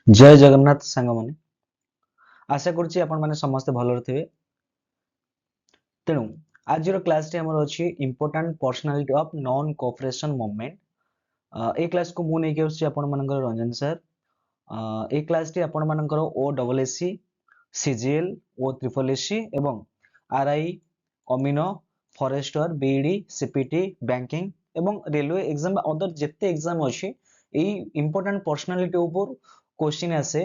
जय जगन्नाथ सांग माने आशा करुच्ची आपण माने समस्त भलर थे तेणु आज क्लास टी हमर अछि important personality of non cooperation movement ए क्लास को मु नै के अछि आपण मानकर रंजन सर ए क्लास टी आपण मानकर ओ डबल एससी सीजीएल ओ ट्रिपल एससी एवं आरआई अमीनो फॉरेस्टर बीडी सीपीटी बैंकिंग एवं रेलवे एग्जाम अदर जेते एग्जाम अछि ए इंपोर्टेंट पर्सनालिटी ऊपर क्वेश्चन आसे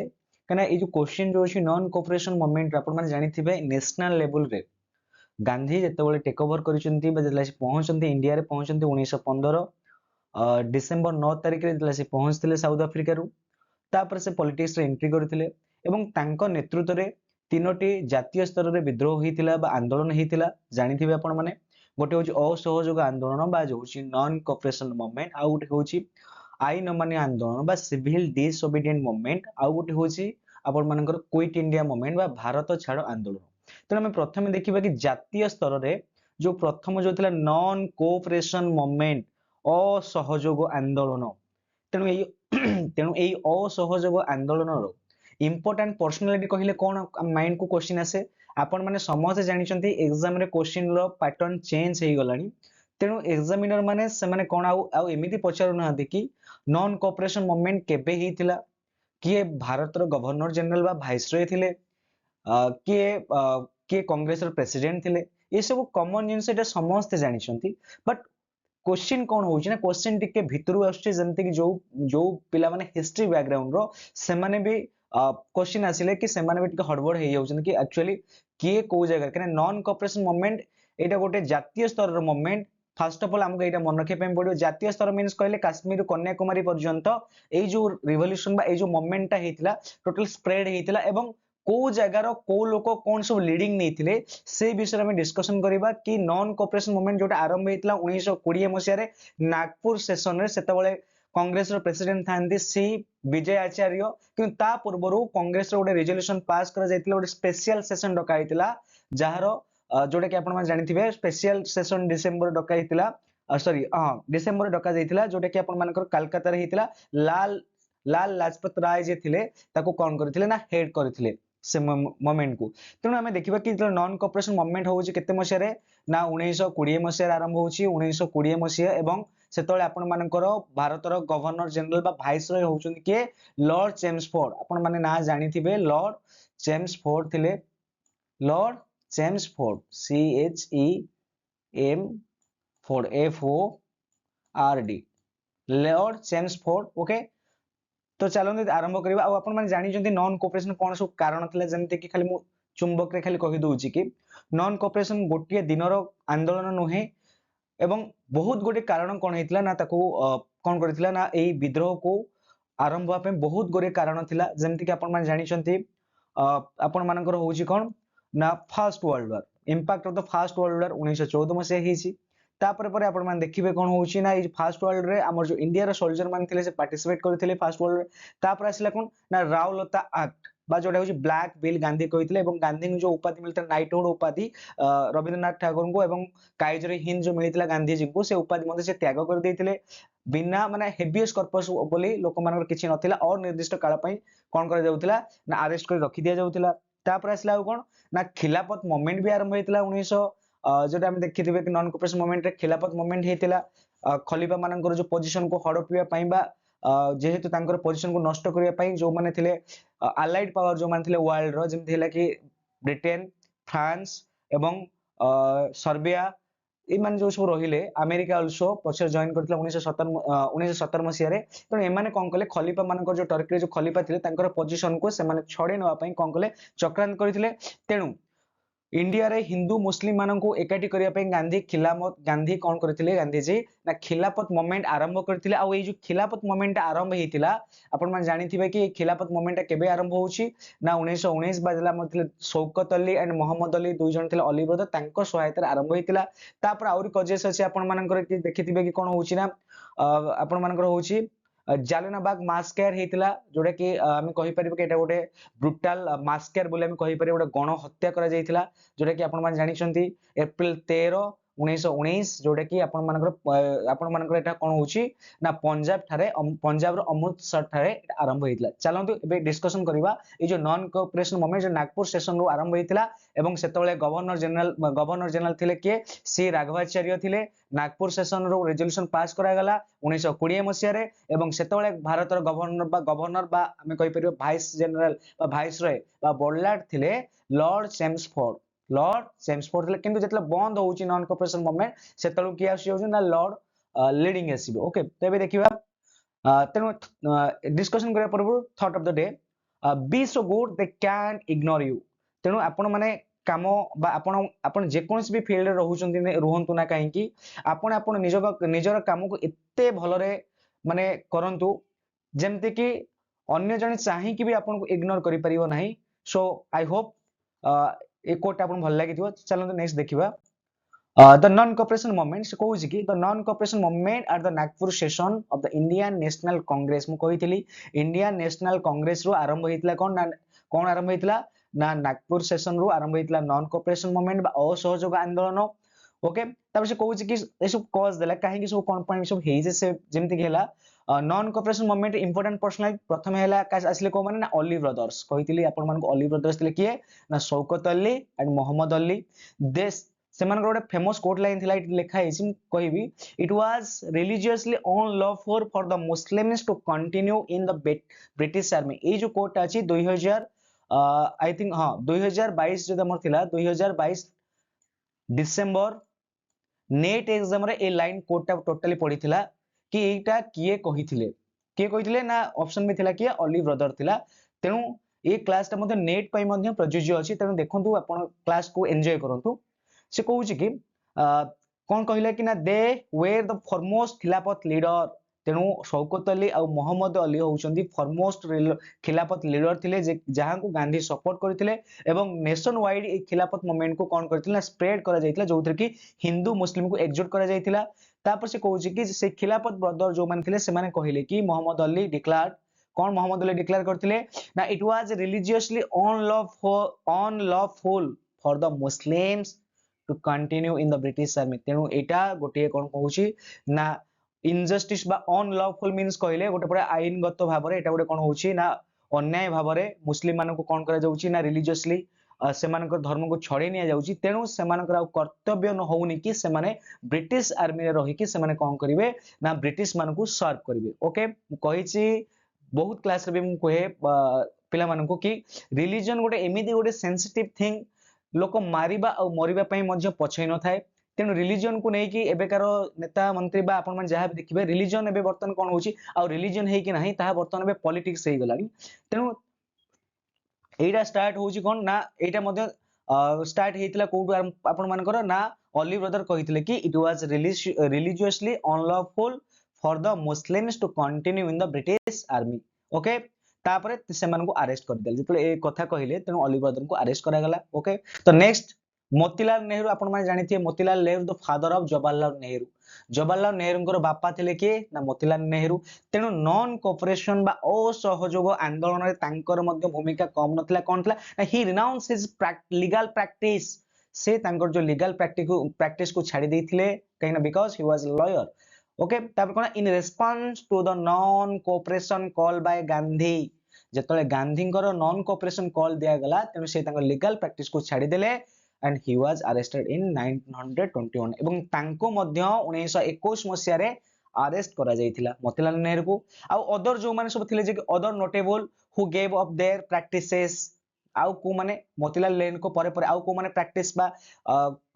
कना ए जो क्वेश्चन जो अछि नॉन कोऑपरेशन मूवमेंट आपण माने जानि थिबे नेशनल लेवल रे गांधी जेतेबेले टेक ओवर करिसंती बा जेतला पहुंचंती इंडिया रे पहुंचंती 1915 डिसेंबर 9 तारिख रे जेतला से पहुंचथिले साउथ अफ्रीका रु तापर से पॉलिटिक्स रे एंट्री करथिले एवं तांको नेतृत्व रे तीनोटी जातीय स्तर रे विद्रोह होइतिला बा आंदोलन हेतिला जानिथिबे आपण माने गोटे होची असहयोग आंदोलन बा जो होची नॉन कोऑपरेशन मूवमेंट आ गोटे होची आईन अमान्य आंदोलन बा सिविल डिसओबीडिएंट मूवमेंट आ गोटे होची आपण मानकर क्विट इंडिया मूवमेंट बा भारत छाड़ आंदोलन तेणु आम प्रथम देखा कि जातीय स्तर में जो प्रथम जो थिला नॉन कोऑपरेशन मूवमेंट असहयोग आंदोलन तेणु यही असहयोग आंदोलन इंपोर्टेंट पर्सनालिटी कहले कौन माइंड को क्वेश्चन आसे आपण माने समस्त जानिचंती एग्जाम रे क्वेश्चन रो पैटर्न चेंज हे गलानी तेणु एग्जामिनर माने से माने कोन आउ एमिति पचारु ना कि नॉन कोऑपरेशन मूवमेंट केबे हिथिला किए भारत रो गवर्नर जनरल बा वाइसरॉय थिले किए किए कांग्रेस रो प्रेसिडेंट थिले ये सब कॉमन जिंस एटा समस्त जानिचंती बट क्वेश्चन कौन होची ना क्वेश्चन टिके भितरु आछे जंते कि जो पिला माने हिस्ट्री बैकग्राउंड रो से माने भी क्वेश्चन आसिले कि से माने भी टिके हड़बड़ हे जाउछन कि एक्चुअली किए को जगह कने नॉन कोऑपरेशन मूवमेंट एटा गोटे जातीय स्तर रो मूवमेंट फर्स्ट ऑफ ऑल हमको एटा मन रखे पय पड़ियो जातीय स्तर मींस कहले काश्मीर कन्याकुमारी पर्यंत ए जो रिवोल्यूशन बा ए जो मूवमेंट टा हेतिला टोटल स्प्रेड हेतिला एवं को जगार को लोक कौन सब लीडिंग नहीं से विषय में डिस्कशन करबा कि नॉन कोऑपरेशन मूवमेंट जोटा आरंभ हेतिला 1920 मसिया रे नागपुर सेशन रे सेतबेले कांग्रेस रो प्रेसिडेंट थांती सी विजय आचार्य किंतु ता पूर्वरु कांग्रेस रो गोटे रिजोल्यूशन पास करा जायतिला गोटे स्पेशल सेशन डका हेतिला जहार जोटा कि आपण माने जानिथिबे स्पेशल सेशन डिसेंबर डका हेतिला सॉरी डिसेंबर डका जायतिला जोटा कि आपण मानकर कलकत्ता रे हेतिला लाल लाल लाजपत राय जे थिले ताको कोन करथिले ना हेड करथिले से मोमेंट को तेणु आम देखा कि नॉन कोऑपरेशन मूवमेंट होउची केते मसिया रे ना 1920 मसिया आरंभ होउची 1920 मसिया एवं सेतोले आपण मानकर भारत रो गवर्नर जनरल बा वाइसरॉय होउचंती के लॉर्ड चेम्सफोर्ड आपण माने ना जानिथिबे लॉर्ड चेम्सफोर्ड थिले lord Chelmsford C H E M ford F O R D lord Chelmsford okay तो चलो आरंभ करबा आ आपण माने जानि जंती नॉन कोऑपरेशन कोन सब कारण थिला जेमते कि खाली मु चुंबक रे खाली कहि दोउची कि नॉन कोऑपरेशन गोटिए दिनर आंदोलन नुहे एवं बहुत गोटे कारण कोन हेतिला ना ताको कोन करथिला ना एई विद्रोह को आरंभ होआ पे बहुत गोटे कारण थिला जेमते कि आपण माने जानि जंती आपण मानकर होउची कोन ना first world war impact of the first world war 1914 मसे हेची तापर पर आपण मान देखिबे कोन होउची ना ई फर्स्ट वर्ल्ड रे हमर जो इंडिया रो सोल्जर मान थिले से पार्टिसिपेट करथिले फर्स्ट वर्ल्ड रे तापर आसिला कोन ना रावलता एक्ट बा जोटा होची ब्लैक बिल गांधी कहिथिले एवं गांधी जो उपाधि मिलता नाइटहुड उपाधि रविंद्रनाथ ठाकुर को एवं काइजर हिंद जो मिलितला गांधी जी को से उपाधि मध्ये से त्याग कर देथिले बिना माने हेबियस कॉर्पस बोली लोक मानकर किछि नथिला और निर्दिष्ट काल पई कोन कर जाउथिला ना अरेस्ट कर रखि दिया जाउथिला तापर आसिला कोन ना खिलाफत मूवमेंट भी आरंभ हेतिला 1900 जोटा हम देखिथिबे कि नॉन कोऑपरेशन मूवमेंट रे खिलाफत मूवमेंट हेतिला खलीफा मानकर जो पोजीशन को हड़पिया पई बा जेहेतु तांकर पोजीशन को नष्ट करिया पई जो माने थिले अलाइड पावर जो माने थिले वर्ल्ड रो जेमति हिला कि ब्रिटेन फ्रांस एवं सर्बिया ए माने जो सब रहिले अमेरिका आल्सो पछर जॉइन करथिला 1917 मसिया रे त ए माने कोन कले खलीफा मानकर जो टर्की रे जो खलीफा थिले तांकर पोजीशन को से माने छडे नवा पई कोन कले चक्रांत करथिले तेणु इंडिया रे हिंदू मुस्लिम मानन को एकाठी करिया पे गांधी खिलाफत गांधी कोन करथिले गांधी जी ना खिलाफत मूवमेंट आरंभ करथिले आ ए जो खिलाफत मूवमेंट आरंभ हेतिला आपण मान जानिथिबे कि खिलाफत मूवमेंट केबे आरंभ होउची ना 1919 बाजला मथले शौकत अली एंड मोहम्मद अली दुई जन थिले अली ब्रदर तांको सहायता आरंभ हेतिला तापर आउरी कजेस अछि आपण मानकर कि देखिथिबे कि कोन होउची ना आपण मानकर होउची जालियानबाग मास्केयर हेतिला जोडा कि हम कहि परिबे कि एटा गोटे ब्रुटल मास्केयर बोले हम कहि परिबे गोटे गण हत्या करा जायतिला जोटा कि आपण मान जानिछंती एप्रिल 13 1919 जोटा कि आपण मानकर एटा कोन होची ना पंजाब ठारे पंजाब रो अमृतसर ठारे आरंभ होइतला। चलंतु एबे डिस्कशन करबा ए जो नॉन कोऑपरेशन मूवमेंट जो नागपुर सेशन रो आरंभ होइतला एवं सेतबेले गवर्नर जनरल थिले के सी राघवाचार्य थिले। नागपुर सेशन रो रेजोल्यूशन पास करा गला 1920 मसिया रे एवं सेतबेले भारत रो गवर्नर बा हमें कहि परियो वाइस जनरल बा वाइस रॉय बा बॉर्डलार्ड थिले लॉर्ड चेम्सफोर्ड थिले। किंतु जेतले बंद होउची नॉन कोऑपरेशन मूवमेंट सेतलु कि आसी होउची ना लॉर्ड लीडिंग आसीबो। ओके तो एबे देखिबा तेनु डिस्कशन करिया पूर्व thought of the day be so good they can ignore you. तेनु आपण माने काम बा आपण जे कोनस भी फील्ड रे रहंतु ना काहे कि आपण निजर काम को एते भलरे माने करंतु जेमते कि अन्य जने चाहि कि भी आपण को इग्नोर करि परिबो नाही। सो आई होप ए कोट आपण भल लागिथिबो। चलो नेक्स्ट देखिबा the non-cooperation movement से कहूँ कि the non-cooperation movement at the Nagpur session of the Indian National Congress मु कहितली Indian National Congress रो आरंभ होइतला कोन आरंभ होइतला ना नागपुर सेशन रो आरंभ होइतला नॉन कोऑपरेशन मूवमेंट बा असहयोग आंदोलन। ओके तापर से कहूँ कि ए सब कॉज देला काहे कि सब कोन पॉइंट सब हेइ से जेमति गेला non cooperation movement important personal प्रथम हैला कास आसले को माने ना अली ब्रदर्स कहितली आपण मान को अली ब्रदर्स थिले किए ना शौकत अली एंड मोहम्मद अली। देश सेमानकर गोटे फेमस कोट लाइन थिला इट लेखा हिसिम कहबी it was religiously unlawful for the Muslims to continue in the British army. ए जो कोट अछि 2000 आई थिंक हां 2022 जो हमर थिला 2022 डिसेंबर नेट एग्जाम रे ए लाइन कोटा टोटली पढिथिला कि एटा किए कहिथिले ना ऑप्शन में थिला कि अली ब्रदर थिला। तेनु ए क्लास ता मध्ये नेट पई मध्ये प्रयोज्य अछि। तेनु देखंतु आपण क्लास को एन्जॉय करंतु। से कहूँ कि कौन कहले कि ना दे वेर द फॉरमोस्ट खिलाफत लीडर। तेणु शौकत अली और मोहम्मद अली होउछंती फॉरमोस्ट खिलाफत लीडर थिले जहां को गांधी सपोर्ट करथिले एवं नेशन वाइड ए खिलाफत मूवमेंट को कौन करथिले स्प्रेड करा जायतिला जोथरे कि हिंदू मुस्लिम को एकजुट करा जायतिला। तापर से कहूँ कि से खिलाफत ब्रदर जो मान थिले से माने कहिले कि मोहम्मद अली डिक्लेयर कौन मोहम्मद अली डिक्लेयर करथिले ना it was religiously unlawful for the Muslims to continue in the British army. तेणु एटा गोटे कोन कहूची ना इनजस्टिस बा अनलॉफुल मीन्स कहले गोटे पूरा आईनगत भाव रे एटा गोटे कोन होची ना अन्याय भाव रे मुस्लिम मानन को कोन करा जाउची ना रिलीजियसली सेमानकर धर्म को छड़े निया जाउची। तेणु सेमानकर कर्तव्य न होउनी कि सेमाने ब्रिटिश आर्मी रे रही कि सेमाने कोन करिवे ना ब्रिटिश मान को सर्व करिवे। ओके कहिची बहुत क्लास रे भी मु कहे पिला मानन को कि रिलीजन गोटे एमिति गोटे सेंसिटिव थिंग लोक मारिबा और मरिबा पई मध्य पछै न थाए। तेणु रिलीजन को नहीं कि एबेकार नेता मंत्री बा आपण मन जहां देखिबे रिलीजन एबे बर्तन कोन होची आ रिलीजन है कि नहीं ताहा बर्तन एबे पॉलिटिक्स हे गलानी। तेणु एटा स्टार्ट होची कोन ना एटा मध्य स्टार्ट हेतिला कोड आपण मानकर ना अली ब्रदर कहितले कि it was religiously unlawful for the Muslims to continue in the British army. Okay तापरे सेमान को अरेस्ट कर देल जेतले ए कथा कहिले तेनु अली ब्रदर को अरेस्ट करा गला। ओके तो नेक्स्ट मोतीलाल नेहरू आपण माने जानिथिए Motilal Nehru the father of Jawaharlal Nehru. Jawaharlal नेहरूंकर बापा थिले के ना मोतीलाल नेहरू। तेनु नॉन कोऑपरेशन बा असहयोग आंदोलन रे तांकर मध्ये भूमिका कम नथिला कोन थिला ना he renounce his legal practice. से तांकर जो लीगल प्रैक्टिस को छाडी देथिले काइना because he was lawyer. Okay तापर कोन in response to the non cooperation call by Gandhi जेतले गांधींकर नॉन कोऑपरेशन कॉल दिया गला तेनु से तांकर लीगल प्रैक्टिस को छाडी देले and he was arrested in 1921 एवं तांको मध्य 1921 मसिया रे अरेस्ट करा जायतिला मोतीलाल नेहरू को। आ अदर जो माने सब थिले जे other notable who gave up their practices आउ को माने मोतीलाल नेहरू को परे परे आउ को माने प्रैक्टिस बा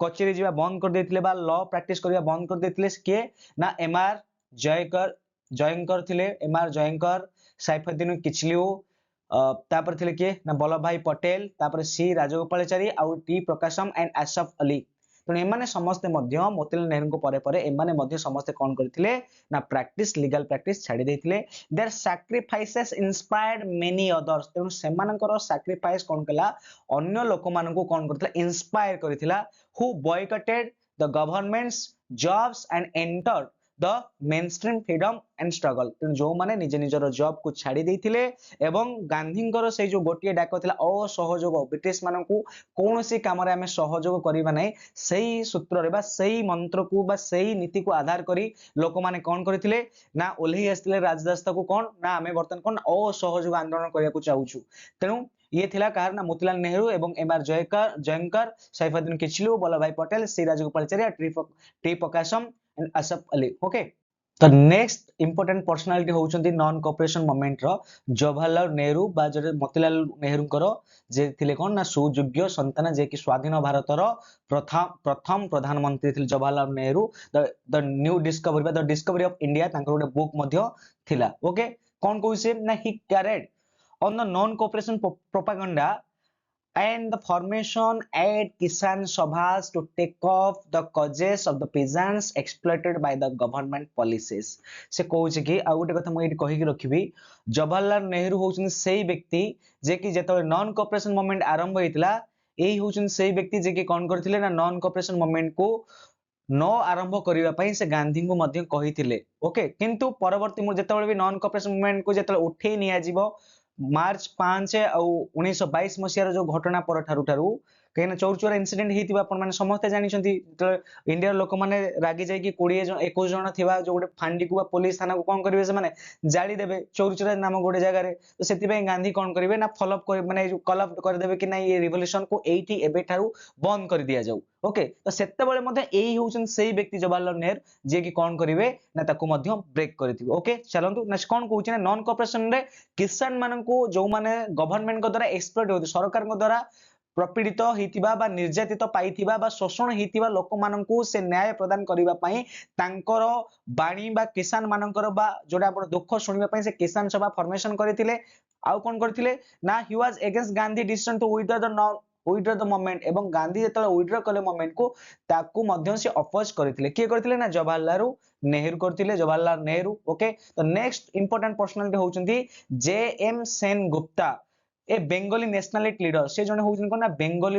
कचेरी जीवा बंद कर देथिले बा लॉ प्रैक्टिस करिया बंद कर देथिले के ना एमआर जयंकर थिले एमआर जयंकर सैफुद्दीन किचलू तापर थिले के ना वल्लभ भाई पटेल तापर सी राजगोपालाचारी आउ टी प्रकाशम एंड आसफ अली। तेणु एमाने समस्ते मध्य मोतीलाल नेहरू को परे परे एमाने मध्य समस्ते कोन करथिले ना प्रैक्टिस लीगल प्रैक्टिस छाडी देथिले। Their sacrifices inspired many others. तेणु सेमानकर सैक्रिफाइस कोन कला अन्य लोक मान को कोन करथिला इंस्पायर करथिला who boycotted the governments jobs and entered the mainstream freedom and struggle. तेणु जो माने निज निजर जॉब को छाड़ी देइथिले एवं गांधींकर से जो गोटिए डाक थिला असहयोग ब्रिटिश मानकू कौनसी काम रे हमें सहयोग करिबा नै सेही सूत्र रे बा सेही मंत्र को बा सेही नीति को आधार करी लोक माने कोन करथिले ना ओल्ही आस्थिले राजरास्ता को कोन ना हमें बर्तन कोन असहयोग आंदोलन करिया को चाहूछु। तेणु ये थिला कार ना मोतीलाल नेहरू एवं M R Jayakar Saifuddin Kitchlew Vallabh Bhai Patel C Rajagopalachari T Prakasam and Asaf Ali. Okay, तो नेक्स्ट इंपोर्टेंट पर्सनालिटी होउचंती नॉन कोऑपरेशन मूवमेंट रो जवाहरलाल नेहरू बा जे मोतीलाल नेहरू करो जे थिले कोन ना सुयोग्य संतान जे कि स्वाधीन भारत रो प्रथम प्रधानमंत्री थिले Jawaharlal Nehru. The new discovery बा द डिस्कवरी ऑफ इंडिया तांकर गोटे बुक मध्य थिला। ओके, कोन कहूसे ना ही carried on the non-cooperation propaganda and the formation at Kisan Sabhas to take off the causes of the peasants exploited by the government policies। से कहूचे कि आ गोटे कथा मुझे कही रखी जवाहरलाल नेहरू होउछन सेही व्यक्ति जे कि जेतले नॉन कोऑपरेशन मूवमेंट आरंभ होइतला एही होउछन सेही व्यक्ति जे कि कोन करथिले ना नॉन कोऑपरेशन मूवमेंट को न आरंभ करिवा पई से गांधी को मध्य कहिथिले। ओके, किंतु परवर्ती मु जेतले भी नॉन कोऑपरेशन मूवमेंट को जेतले उठेई निया जिवो मार्च 5 ଆଉ 1922 मसियार जो घटना पर ठारू ठारू कहीं चौरचोरा इनसीडेंट हेतिबा आपण माने समस्त जानिछंती इंडिया लोक माने रागी जाई कि 20 जन 21 जन थिबा जो गोटे फांडी को बा पुलिस थाना को कोन करिवे से माने जाली देबे चौरचोरा नाम गोटे जगह रे। तो सेति पई गांधी कोन करिवे ना फॉलो अप कर माने जो कॉल अप कर देबे कि ना ये रिवोल्यूशन को एठी एबे ठारू बंद कर दिया जाऊ। ओके, तो सेते बेले मध्ये एही होउछन सेही व्यक्ति जवाहरलाल नेहरू जे कि कोन करिवे ना ताकू मध्ये ब्रेक करथिबे। ओके, चलंतु ना कोन कहूछ ना नॉन कोऑपरेशन रे किसान माननकू जो माने गवर्नमेंट को द्वारा एक्सप्लॉइट होती सरकार को द्वारा प्रपीड़ित होइतिबा बा निर्यातित पाइथिबा बा शोषण होइतिबा लोक माननकू से न्याय प्रदान करिबा पई तांकर बाणी बा किसान माननकर बा जोडा आपण दुख सुनिबा पई से किसान सभा फॉर्मेशन करथिले। आउ कोन करथिले ना he was against Gandhi decision to withdraw the movement एवं गांधी जेतले विथड्रॉ कले मूवमेंट को ताकू मध्य से अपोज करथिले। के करथिले ना जवाहरलाल नेहरू करथिले जवाहरलाल नेहरू। ओके, तो नेक्स्ट इंपोर्टेंट पर्सनालिटी होउचंती जे एम सेन गुप्ता ए बेंगली नेशनलिस्ट लीडर से जने होउछन कोन ना बेंगली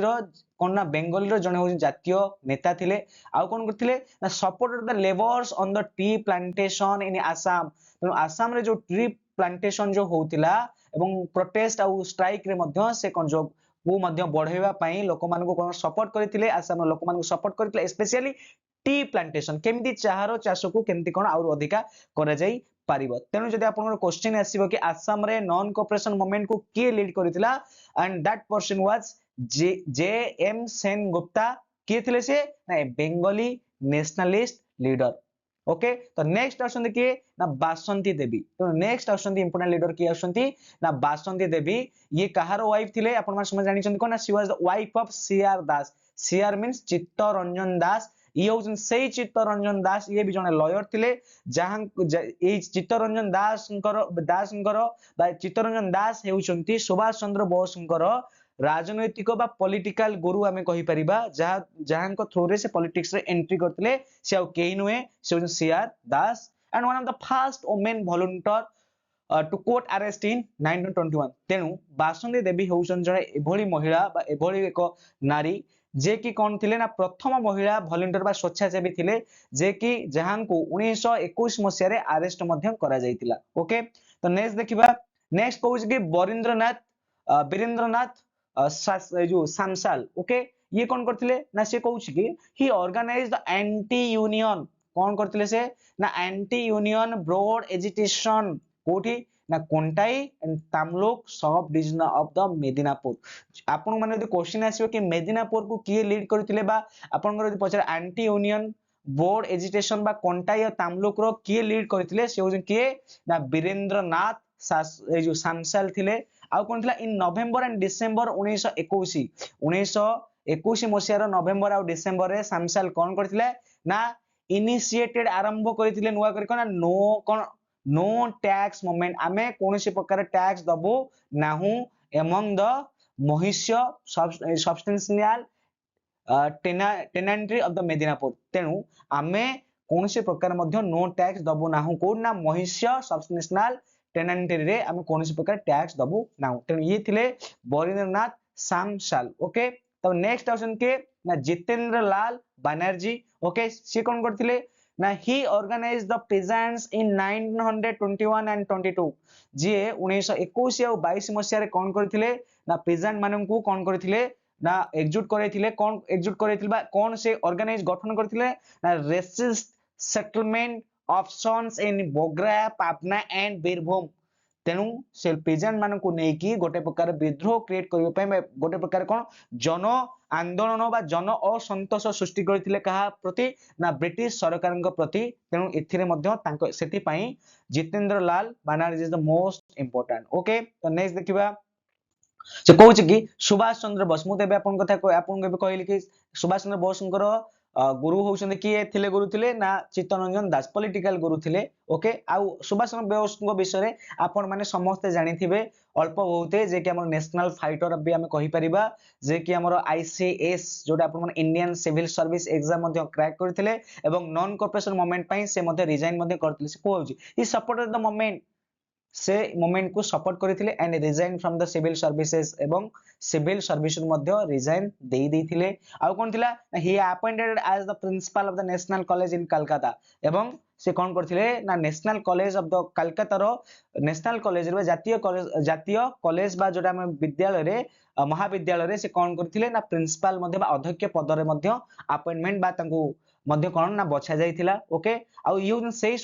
रो जने होउछन जातीय नेता थिले। आउ कोन करथिले ना supported the labours on the tea plantation in Assam. तो आसाम रे जो ट्री प्लांटेशन जो होउतिला एवं प्रोटेस्ट आउ स्ट्राइक रे मध्य से कोन जो वो मध्य बढ़ेवा पई लोक मान को कोन सपोर्ट करथिले आसाम लोक मान को सपोर्ट करथिले स्पेशली टी प्लांटेशन केमिति चाहरो चाष को केमिति कोन और अधिका करा जाई पारिबो। तेनु जदि आपन क्वेश्चन आसीबो कि आसाम रे नॉन कोऑपरेशन मूवमेंट को के लीड करितला and that person was J M Sen Gupta. के थिले से ना बेंगली नेशनलिस्ट लीडर। ओके, तो नेक्स्ट आछंती के ना बासंती देवी। तो नेक्स्ट आछंती इंपोर्टेंट लीडर की आछंती ना बासंती देवी। ये कहार वाइफ थिले आपण माने समझ जानि छथि कोन ना she was the wife of CR Das. CR means Chittaranjan Das. ये होउछन सेही चित्तरंजन दास ये भी जने लॉयर थिले जहां ए चित्तरंजन दासंकर बा चित्तरंजन दास हेउछंती सुभाष चंद्र बोसंकर राजनैतिक बा पॉलिटिकल गुरु आमे कहि परिबा जहां को थ्रू रे से पॉलिटिक्स रे एंट्री करथिले से आ केही नुहे से CR Das and one of the first women volunteer to court arrest in 1921। तेनु बासंती देवी होउछन जने एभली महिला बा एभली एक नारी जे कि कोन थिले ना प्रथम महिला वॉलंटियर बा स्वेच्छासेवी थिले जे कि जहां को 1921 मसिया रे अरेस्ट मध्यम करा जायतिला। ओके, तो नेक्स्ट देखिबा नेक्स्ट कहूछ कि वीरेंद्रनाथ जो सांसाल। ओके, ये कौन करथिले ना से कहूछ कि ही ऑर्गेनाइज्ड द एंटी यूनियन कौन करथिले से ना एंटी यूनियन ब्रॉड एजिटेशन कोठी ना Contai and Tamluk sub division of the Medinipur. आपन माने यदि क्वेश्चन आसीबो कि मेदिनापुर को किए लीड करथिले बा आपन यदि पछर एंटी यूनियन बोर्ड एजिटेशन बा कोंटाई और तामलुक रो किए लीड करथिले से हो किए ना वीरेंद्रनाथ जो सांसाल थिले। आउ कोन थिला इन नवेम्बर एंड डिसेंबर 1921 मसियार नवेम्बर आ डिसेंबर रे सांसाल कोन करथिले ना इनिशिएटेड आरंभ करथिले नुवा करी कोन नो कोन नो टैक्स मूवमेंट आमे कोनोसी प्रकार टैक्स दबो नाहू among the Mahishya substantial tenantry of the Midnapore. तेनु आमे कोनोसी प्रकार मध्य नो टैक्स दबो नाहू कोन ना महिष्य सब्सटेंशियल टेनेंट्री रे आमे कोनोसी प्रकार टैक्स दबो नाहू। तेनु ये थिले बरिंद्रनाथ सांसाल। ओके, तब नेक्स्ट ऑप्शन के ना जितेंद्र लाल बनर्जी। ओके, से कोन करथिले ना he organized the peasants in 921 and 22 जे 1921 और 22 मसिया रे कोन करथिले ना peasant माननकु कोन करथिले ना एकजुट करैथिले कोन एकजुट करैथिले बा कोन से ऑर्गेनाइज गठन करथिले ना resist settlement options in बोग्रा Patna and Birbhum तेणु से पेजेंट मान को नहीं गोटे प्रकार विद्रोह क्रिएट करने गोटे प्रकार कौन जन आंदोलन बा जन असंतोष सृष्टि करथिले कहा प्रति ना ब्रिटिश सरकार प्रति तेणु एथिरे मध्य तांको सेति पई Jitendra Lal Banaras is the most important okay तो नेक्स्ट देखिबा से कहूँ कि सुभाष चंद्र बोस मुझे आपन कथा आपन कहली कि सुभाष चंद्र बोसଙ୍କର गुरु होउछन्ते किए थिले गुरु थिले ना चित्तरंजन दास पॉलिटिकल गुरु थिले ओके आउ सुभाष चंद्र बोसଙ୍କ विषय आपण माने समस्त जानिथिबे अल्प बहुते जे कि हमर नेशनल फाइटर भी हम कहि परिबा जे कि हमर आईसीएस जोटा आपण माने इंडियन सिविल सर्विस एग्जाम मध्ये क्रैक करथिले एवं नॉन कॉर्पोरेशन मूवमेंट पई से मध्ये रिजाइन मध्ये करथिले से कहउची ही सपोर्टेड द मूवमेंट से मूवमेंट को सपोर्ट करथिले and resign from the civil services एवं सिविल सर्विस मध्ये रिजाइन देई देथिले आ कोन थिला he appointed as the principal of the national college in Calcutta एवं से कोन करथिले ना national college of the Calcutta रो नेशनल कॉलेज रे जातीय कॉलेज बा जोटा हम विद्यालय रे महाविद्यालय रे से कोन करथिले ना प्रिंसिपल मध्ये बा अध्यक्ष पद रे मध्ये अपॉइंटमेंट बा तांको मध्ये कोन ना बछा जाइथिला ओके आ यू सेही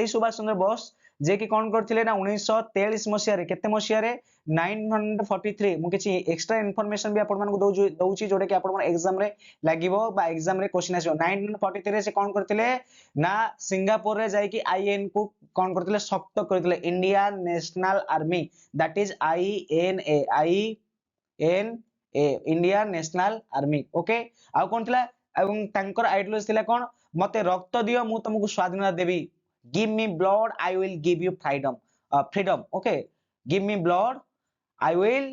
सुभाष चंद्र बोस जे कि कोन करथिले ना 1943 मसिया रे केते मसिया रे 943 मु किछि एक्स्ट्रा इंफॉर्मेशन भी आपण मानको दउची जोडे कि आपण मन एग्जाम रे लागिवो बा एग्जाम रे क्वेश्चन आसीयो 943 से कोन करथिले ना सिंगापुर रे जाई कि आईएन को कोन करथिले सख्त करथिले Indian National Army that is INA Indian National Army okay आ कोन थिला एवं तांकर आइडियोलॉजी थिला कोन मते रक्त दियो मु तुमको स्वाधीनता देबी give me blood I will give you freedom okay give me blood I will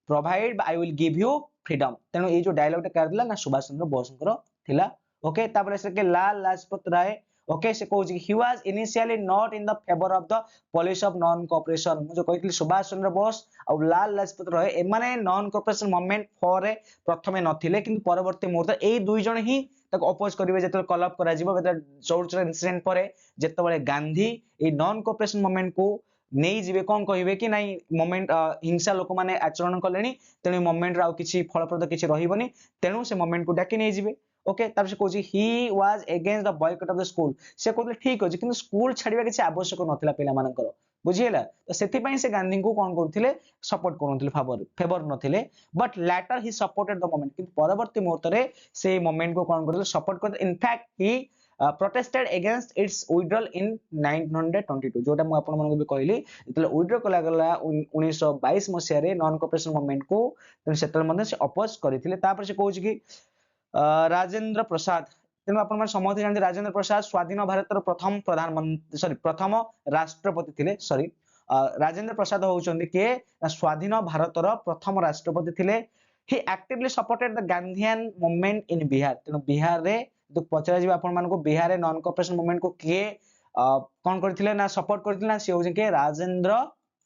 provide I will give you freedom तेणु ये जो डायलॉग टा कर दिला ना सुभाष चंद्र बोसଙ୍କର थिला ओके तापर से के लाल लाजपत राय ओके से कहू he was initially not in the favor of the policy of non cooperation मु जो कहितली सुभाष चंद्र बोस और लाल लाजपत राय ए माने नॉन कोऑपरेशन मूवमेंट फॉर प्रथमे नथिले किंतु परवर्ती मुहूर्त ए दुई जण ही ताको अपोज करिवे जेतले कॉल अप करा जिवो चौचर इंसिडेंट परे जेतबेले गांधी ए नॉन कोऑपरेशन मूवमेंट को नहीं जीवे कोन कहिवे कि नाही मोमेंट हिंसा लोक माने आचरण कलेनी तेनु मोमेंट राव किछि फलप्रद किछि रहिबनी तेनु से मोमेंट को डाकी नहीं जीवे ओके तार से कहूची he was against the boycott of the school से कहले ठीक अछि किंतु स्कूल छाड़िबा किछि आवश्यक नथिला पिला मानकर बुझिएला तो सेति पई से गांधी को कोन करथिले सपोर्ट करनथिले फेवर नथिले but later he supported the moment किंतु परवर्ती मुहूर्त रे से मोमेंट को कोन करथिले सपोर्ट कर in fact he protested against its withdrawal in 922 जोटा मु आपण मन को भी कहली जतले विथड्रॉ कला गला 1922 मसिया रे नॉन कोऑपरेशन मूवमेंट को सेटल मध्ये से अपोज करथिले तापर से कहूची कि राजेंद्र प्रसाद तेनु आपण मन समझ जानते राजेंद्र प्रसाद स्वाधीन भारतर प्रथम प्रधानमंत्री सॉरी प्रथम राष्ट्रपति थिले सॉरी राजेंद्र प्रसाद होउचंदी के स्वाधीन भारतर प्रथम राष्ट्रपति थिले he actively supported the Gandhian movement in Bihar तेनु बिहार रे तो पचरा जीव आपण मान को बिहार रे नॉन कोऑपरेशन मूवमेंट को किए कोन करथिले ना सपोर्ट करथिले ना से होजे के राजेंद्र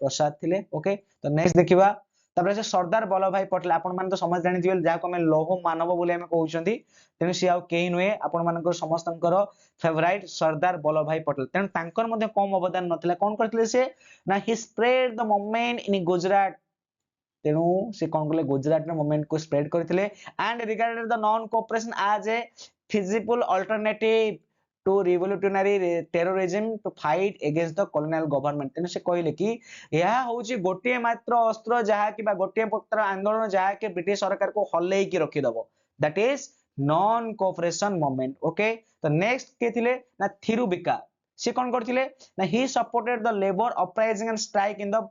प्रसाद थिले ओके तो नेक्स्ट देखिबा तापर से सरदार वल्लभ भाई पटेल आपण मान तो समझ जानि दिबे जाको हम लौह मानव बोले हम कहउचंदी तेनु से आउ केहि नहे आपण मानकर समस्तनकर फेवरेट सरदार वल्लभ भाई पटेल तेनु तांकर मध्ये कम अवदान नथिला कोन करथिले से ना he spread the movement in Gujarat तेणु से कोन करले गुजरात रे मूवमेंट को स्प्रेड करथिले and regarded the non cooperation as a feasible alternative to revolutionary terrorism to fight against the colonial government तेनु से कहले कि यह होची गोटे मात्र अस्त्र जहा कि बा गोटे पत्र आंदोलन जहा कि ब्रिटिश सरकार को हल्ले की रखि दबो that is non cooperation movement okay तो नेक्स्ट के थिले ना थिरुविका से कोन करथिले ना he supported the labour uprising and strike in the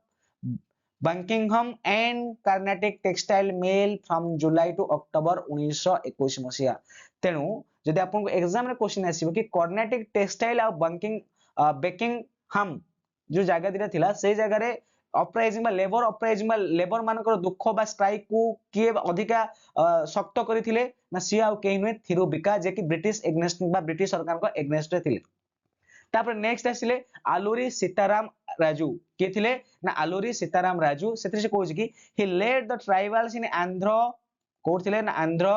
Buckingham and Karnataka textile mill from July to October 1921 मसिया तेणु जदि आपन एग्जाम रे क्वेश्चन आसीबो कि कर्नाटक टेक्सटाइल और बेकिंगहम जो जगह दिरा थिला से जगह रे अपराइजिंग बा लेबर मानकर दुख बा स्ट्राइक को किए अधिका सख्त करिथिले ना सी आउ केइने थिरुविका जे कि ब्रिटिश एग्नेस्ट बा ब्रिटिश सरकार को एग्नेस्ट रे थिले तापर नेक्स्ट आसिले आलूरी सीताराम राजू के थिले ना आलूरी सीताराम राजू सेतरे से कहूची कि he led the tribals in Andhra कोड थिले ना Andhra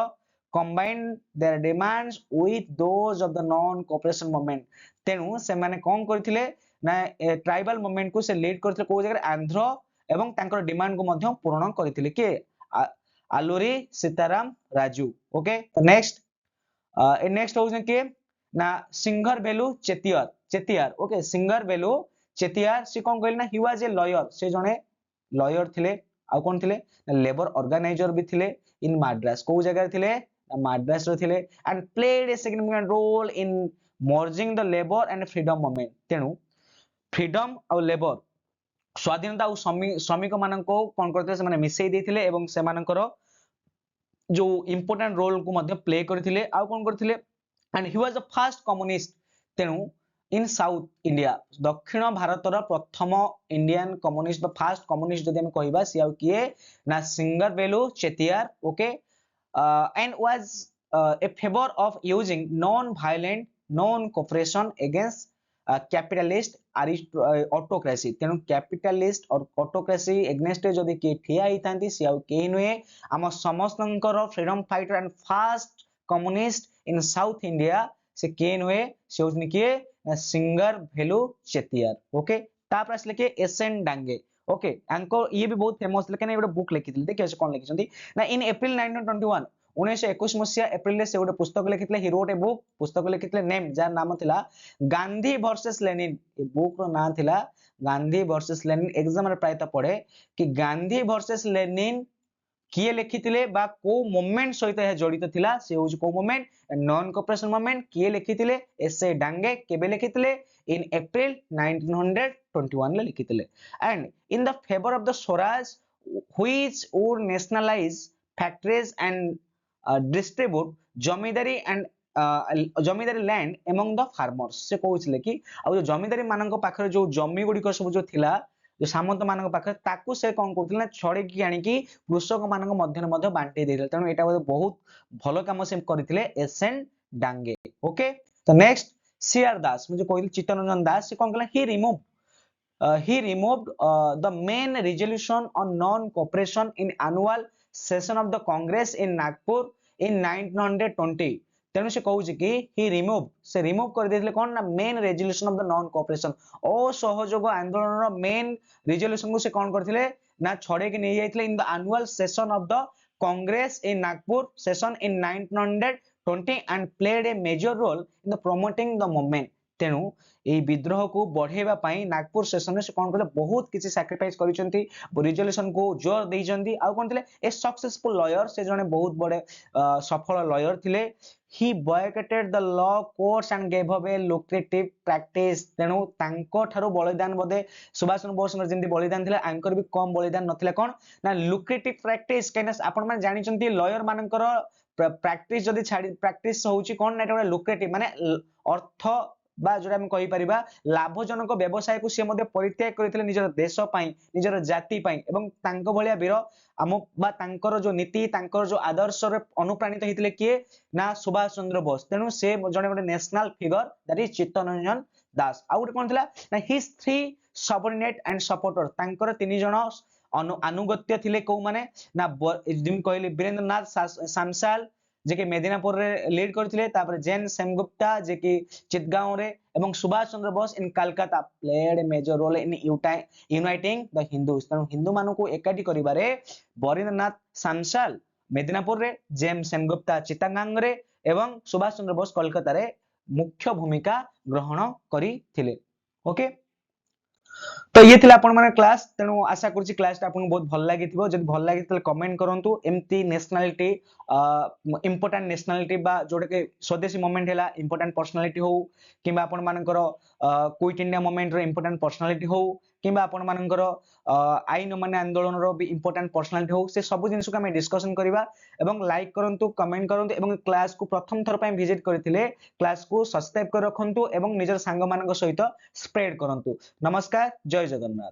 combined their demands with those of the non cooperation movement ତେଣୁ ସେମାନେ କଣ କରିଥିଲେ ନା ଟ୍ରାଇବାଲ ମୁଭମେଣ୍ଟ କୁ ସେ ଲିଡ୍ କରିଥିଲେ କୋଉ ଜାଗାରେ ଆନ୍ଧ୍ର ଏବଂ ତାଙ୍କର ଡିମାଣ୍ଡ କୁ ମଧ୍ୟ ପୂରଣ କରିଥିଲେ କିଏ Alluri Sitaram Raju okay next next ହଉଛନ୍ତି କିଏ ନା ସିଙ୍ଗର ବେଲୁ ଚେତିଆର ଓକେ ସିଙ୍ଗର ବେଲୁ ଚେତିଆର ସେ କଣ କହିଲେ ନା ହି ୱାଜ ଏ ଲୟର ସେ ଜଣେ ଲୟର ଥିଲେ ଆଉ କଣ ଥିଲେ ଲେबर ଅର୍ଗାନାଇଜର ବି ଥିଲେ ଇନ ମାଡ୍ରାସ କୋଉ ଜାଗାରେ ଥିଲେ ମାଡ୍ରାସ ରେ ଥିଲେ and played a significant role in merging the labor and freedom movement ତେଣୁ freedom ଆଉ labor ସ୍ୱାଧୀନତା ଆଉ ଶ୍ରମିକ ମାନଙ୍କୁ କଣ କରିଥିଲେ ସେମାନେ ମିଶେଇ ଦେଇଥିଲେ ଏବଂ ସେମାନଙ୍କର जो important रोल को मध्य प्ले करथिले आ कोन करथिले and he was the first communist तेणु इन साउथ इंडिया दक्षिण भारतर प्रथम Indian communist the fast communist जदि हम कहबा सी आ किए ना सिंगर बेलू चेतियार okay and was a favor of using non violent non cooperation against capitalist autocracy तेणु कैपिटलिस्ट और ऑटोक्रेसी एग्नेस्ट जदि के ठिया हितांती सी आउ के नुए आम समस्तंकर freedom fighter and first communist in South India से के नुए से होनी के सिंगर भेलू चेतियार ओके तापर आसले के एसएन डांगे ओके एंकर ये भी बहुत फेमस लेकिन ये बुक लिखिथिले देखियो से कोन लिखिसंती ना इन अप्रैल 1921 1921 मसिया एप्रिल से गोटे पुस्तक लिखिथिले ही रोट ए बुक पुस्तक लिखिथिले नेम जार नाम थिला Gandhi versus Lenin a book रो नाम थिला गांधी वर्सेस लेनिन एग्जाम रे प्रायत पड़े कि गांधी वर्सेस लेनिन किए लिखिथिले बा को मूवमेंट सहित हे जड़ित थिला से होज को मूवमेंट नॉन कोऑपरेशन मूवमेंट किए लिखिथिले एसए डांगे केबे लिखिथिले इन अप्रैल 1921 ले लिखिथिले and in the favour of the swaraj which would nationalise factories and distribute zamindari and zamindari land among the farmers से कहउछले कि आ जो जमीदारी मानक पाखरे जो जमी गुडी को सब जो थिला जो सामंत मानक पाखरे ताकू से कोन करथिले ना छड़े की आनी कि कृषक मानक मध्य बांटी देथिले तनो एटा बहुत भलो काम से करथिले एसएन डांगे ओके तो नेक्स्ट सीआर दास मुझे कहली चित्तरंजन दास से कोन कहला he removed the main resolution on non cooperation in annual session of the congress in nagpur in 1920 तेणु से कहूँ कि he removed से रिमूव कर देथिले कोन ना main resolution of the non cooperation असहयोग आंदोलन रो मेन रेजोल्यूशन को से कोन करथिले ना छड़े के नै जाइथिले in the annual session of the Congress in Nagpur session in 1920 and played a major role in the promoting the movement तेणु ए विद्रोह को बढ़ेबा पई नागपुर सेशन से कोन करले बहुत किछि सैक्रिफाइस करिसंती रिजोल्यूशन को जोर देइजंती आ कोन थिले ए सक्सेसफुल लॉयर से जने बहुत बड़े सफल लॉयर थिले he boycotted the law courts and gave up a lucrative practice तेणु तांको ठारो बलिदान बदे सुभाष चंद्र बोस जेंति बलिदान थिला आंकर भी कम बलिदान नथिला कोन ना lucrative practice कैना आपण माने जानिचंती लॉयर मानकर प्रैक्टिस जदी छाडी प्रैक्टिस होउची कोन ना एटा lucrative माने अर्थ बा जोरा हम कहि परिबा लाभजनक व्यवसाय को से मध्ये परित्याग करथिले निजर देश पई निजर जाति पई एवं तांको भलिया वीर आम बा तांकर जो नीति तांकर जो आदर्श रे अनुप्राणित हितले किए ना सुभाष चंद्र बोस तेनु से जने गोटे national figure that is Chittaranjan Das आ गोटे कोन थिला ना his three subordinate and supporter तांकर तीन जण अनुगत्य थिले को माने ना जिम कहले वीरेंद्रनाथ सामसाल जे कि मेदिनापुर रे लीड करथिले तापर जैन सेनगुप्ता जे कि चितगांव रे एवं Subhash Chandra Bose in Calcutta played a major role in uniting the Hindus तेणु हिंदू मानू को एकाठी करिबारे वीरेंद्रनाथ सामसाल मेदिनापुर रे जेम सेनगुप्ता चित्तागांव रे एवं सुभाष चंद्र बोस कलकत्ता रे मुख्य भूमिका ग्रहण करिथिले ओके तो ये थिला आपण माने क्लास तेणु आशा करछि क्लास ता आपन बहुत भल लागिथिबो जदि भल लागि तले कमेंट करंतु एमती नेशनलिटी इंपोर्टेंट नेशनलिटी बा जोडे के स्वदेशी मूवमेंट हैला इंपोर्टेंट पर्सनालिटी हो किबा आपण मानकर क्विट इंडिया मूवमेंट रो इंपोर्टेंट पर्सनालिटी हो किबा आपण मानकर आईन माने आंदोलन रो भी इंपोर्टेंट पर्सनालिटी हो से सब जिनिस को हम डिस्कशन करिबा एवं लाइक करंतु कमेंट करंतु एवं क्लास को प्रथम थर पय विजिट करथिले क्लास को सब्सक्राइब कर रखंतु एवं निजर संग मानक सहित स्प्रेड करंतु नमस्कार जय जगन्नाथ।